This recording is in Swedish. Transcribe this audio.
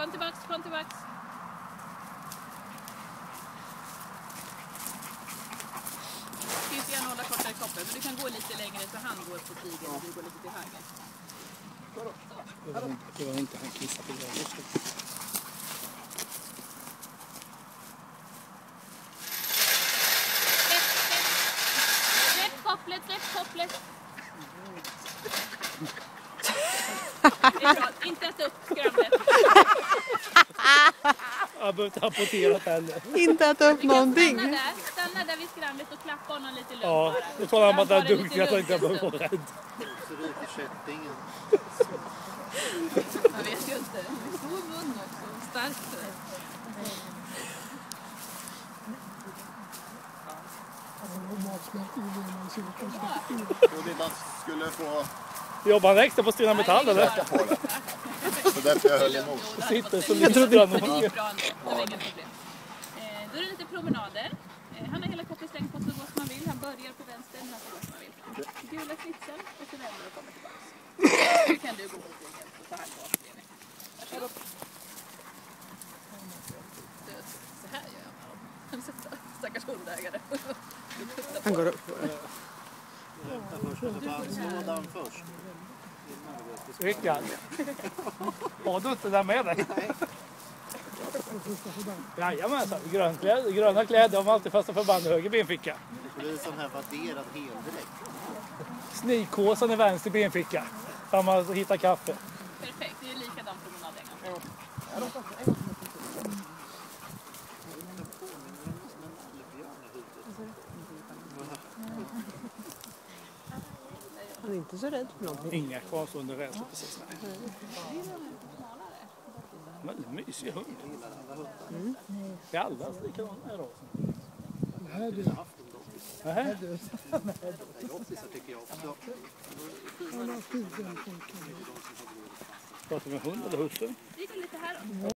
Kom tillbaks. Du kan inte gärna hålla kortare koppel, men du kan gå lite längre så han går på stigen och du går lite till höger. Det var inte han kissade på det. Släpp kopplet. Det är bra, inte äta upp skramlet. Jag har behövt rapportera henne. Inte äta upp någonting. Stanna där vid skramlet och klappa honom lite lugnt Ja, bara. då talar han att han är duktig, jag tänkte att jag behöver vara rädd. Så rik i kättingen. Man vet ju inte. Stor mun också, starkt. Trodde inte han skulle få Jobbar han extra på Stena Metall eller? på det. Så därför jag höll emot. Sitter så lyssnar han. Det är bra ändå, det var inget problem. Då är det lite promenader. Han har hela koppelsträng på så gott man vill. Han börjar på vänster, han så gott man vill. Gula slitsen och så vänder och kommer tillbaka. Nu kan du gå på stigen och ta hand om bredvid. Varsågod. Så här gör man. Stackars hundägare. Han går upp. Bandslådan först. Rickard, har du inte det där med dig? Jajamensan, gröna kläder har man alltid fasta förband i höger benficka. Det är en sån här vadderad heldräkt. Snikkåsan i vänster benficka. Samma hitta kaffe. Perfekt, det är ju likadan promenadänga. Han är inte så rädd för någonting. Inga kvarstående rädsla precis. Väldigt mysig hund. Det är alla likadana här då. Nej, du. Nej, du. Loppisar tycker jag också. pratar vi med hund eller husse? Vi går lite här.